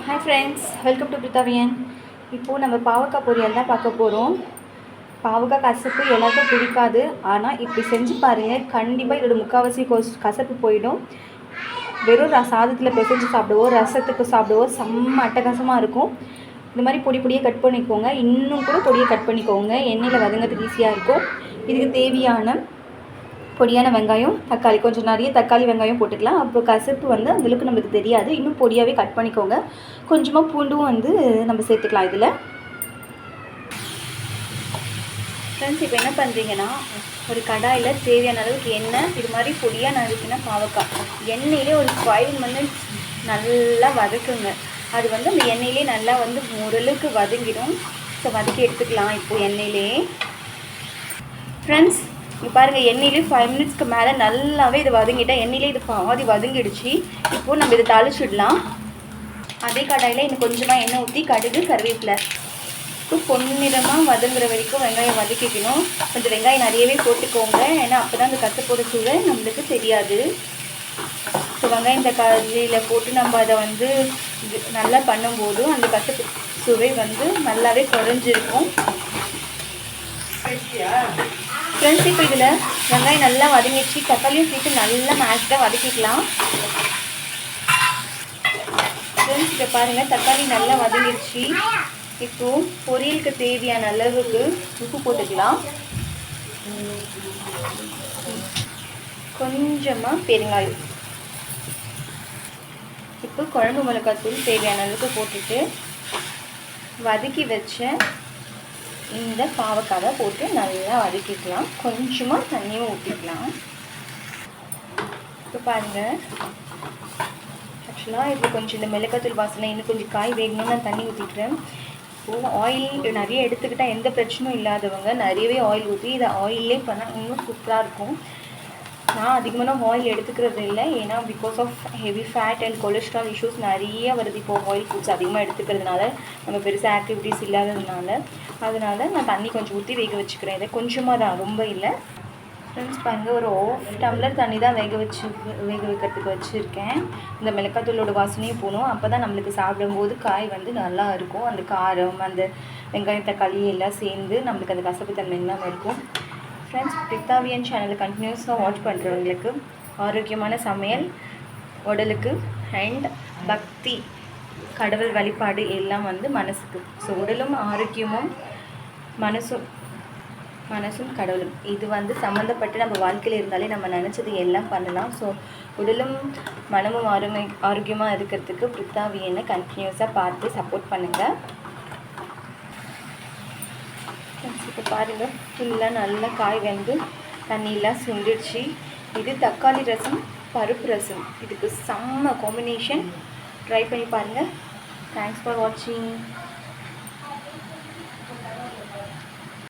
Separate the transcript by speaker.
Speaker 1: Hi friends, welcome to Prithavian. இப்போது நம்ம பாவக்காய் பொரியல் தான் பார்க்க போகிறோம். பாவக்காய் கசப்பு எல்லாருக்கும் பிடிக்காது. ஆனால் இப்படி செஞ்சு பாருங்கள், கண்டிப்பாக இதோட முக்கால்வாசி கசப்பு போயிடும். வெறும் சாதத்தில் பிசைஞ்சு சாப்பிடுவோம், ரசத்துக்கு சாப்பிடுவோம், செம்ம அட்டகாசமாக இருக்கும். இந்த மாதிரி பொடியாக கட் பண்ணிக்கோங்க. இன்னும் கூட பொடியை கட் பண்ணிக்கோங்க, எண்ணெயில் வதங்கிறதுக்கு ஈஸியாக இருக்கும். இதுக்கு தேவையான பொடியான வெங்காயம், தக்காளி, கொஞ்சம் நிறைய தக்காளி வெங்காயம் போட்டுக்கலாம். அப்போ கசப்பு அந்தளவுக்கு நம்மளுக்கு தெரியாது. இன்னும் பொடியாகவே கட் பண்ணிக்கோங்க. கொஞ்சமாக பூண்டும் நம்ம சேர்த்துக்கலாம் இதில். ஃப்ரெண்ட்ஸ், இப்போ என்ன பண்ணுறீங்கன்னா, ஒரு கடாயில் தேவையான அளவுக்கு எண்ணெய், இது மாதிரி பொடியாக நறுக்கினா பாவக்காய் எண்ணெயிலே ஒரு 5 minutes நல்லா வதக்குங்க. அது அந்த எண்ணெயிலே நல்லா ஓரளவுக்கு வதங்கிடும். ஸோ வதக்கி எடுத்துக்கலாம் இப்போது எண்ணெயிலே. ஃப்ரெண்ட்ஸ், இப்போ பாருங்கள், எண்ணெயிலே 5 minutesக்கு மேலே நல்லாவே இது வதங்கிட்டால் எண்ணெயிலே இது பாதி வதங்கிடுச்சு. இப்போது நம்ம இதை தாளிச்சிடலாம். அதே கடாயில் இன்னும் கொஞ்சமாக எண்ணெய் ஊற்றி கடுகு, கருவேப்பிலை, இப்போ பொன்னிறமாக வதங்குற வரைக்கும் வெங்காயம் வதக்கிக்கணும். கொஞ்சம் வெங்காயம் நிறையவே போட்டுக்கோங்க, ஏன்னா அப்போ தான் அந்த கசப்போட சுவை நம்மளுக்கு தெரியாது. ஸோ வெங்காயம் தக்காளியில் போட்டு நம்ம அதை நல்லா பண்ணும்போது அந்த கசப்பு சுவை நல்லாவே குறைஞ்சிருக்கும். ஃப்ரெண்ட்ஸ், இப்போ இதில் வெங்காயம் நல்லா வதங்கிடுச்சு, தக்காளியும் சேர்த்து நல்லா மேஷ்டாக வதக்கிக்கலாம். ஃப்ரெண்ட்ஸ், இதை பாருங்கள், தக்காளி நல்லா வதங்கிடுச்சு. இப்போது பொரியலுக்கு தேவையான அளவுக்கு உப்பு போட்டுக்கலாம். கொஞ்சமாக பெருங்காயம், இப்போ குழம்பு மிளகாத்தூள் தேவையான அளவுக்கு போட்டுட்டு வதக்கி வச்ச இந்த பாவக்காவை போட்டு நல்லா வதக்கிக்கலாம். கொஞ்சமாக தண்ணியும் ஊற்றிக்கலாம். இப்போ பாருங்கள், ஆக்சுவலாக இப்போ கொஞ்சம் இந்த மிளகாத்தூள் வாசனை இன்னும் கொஞ்சம் காய் வேகணும்னு நான் தண்ணி ஊற்றிக்கிறேன். இப்போது ஆயில் நிறைய எடுத்துக்கிட்டால் எந்த பிரச்சனையும் இல்லாதவங்க நிறையவே ஆயில் ஊற்றி இதை ஆயிலே பண்ணால் இன்னும் சூப்பராக இருக்கும். நான் அதிகமான ஆயில் எடுத்துக்கிறது இல்லை, ஏன்னா because of heavy fat and cholesterol issues நிறைய வருது. இப்போது ஆயில் ஃபுட்ஸ் அதிகமாக எடுத்துக்கிறதுனால, நம்ம பெருசாக ஆக்டிவிட்டீஸ் இல்லாததுனால, அதனால் நான் தண்ணி கொஞ்சம் ஊற்றி வேக வச்சுக்கிறேன். இதை கொஞ்சமாக தான், ரொம்ப இல்லை. ஃப்ரெண்ட்ஸ் பாருங்கள், ஒரு 1/2 டம்ளர் தண்ணி தான் வேக வைக்கிறதுக்கு வச்சுருக்கேன். இந்த மிளகாத்தூளோட வாசனையும் போகணும். அப்போ தான் நம்மளுக்கு சாப்பிடும்போது காய் நல்லா இருக்கும். அந்த காரம், அந்த வெங்காயம் தக்காளி எல்லாம் சேர்ந்து நம்மளுக்கு அந்த கசப்பு தன்மை இல்லாமல் இருக்கும். ஃப்ரெண்ட்ஸ், பிரித்தாவியன் சேனலை கண்டினியூஸாக வாட்ச் பண்ணுறவங்களுக்கு ஆரோக்கியமான சமையல், உடலுக்கு அண்ட் பக்தி, கடவுள் வழிபாடு எல்லாம் மனசுக்கு. ஸோ உடலும் ஆரோக்கியமும் மனசும் கடவுளும் இது சம்மந்தப்பட்டு நம்ம வாழ்க்கையில் இருந்தாலே நம்ம நினச்சது எல்லாம் பண்ணலாம். ஸோ உடலும் மனமும் ஆரோக்கியமாக இருக்கிறதுக்கு பிரித்தாவியனை கண்டினியூஸாக பார்த்து சப்போர்ட் பண்ணுங்கள். இப்போ பாருங்கள், ஃபுல்லாக நல்லா காய் தண்ணியெலாம் சுண்டிடுச்சு. இது தக்காளி ரசம், பருப்பு ரசம், இதுக்கு செம்ம காம்பினேஷன். ட்ரை பண்ணி பாருங்கள். தேங்க்ஸ் ஃபார் வாட்சிங்.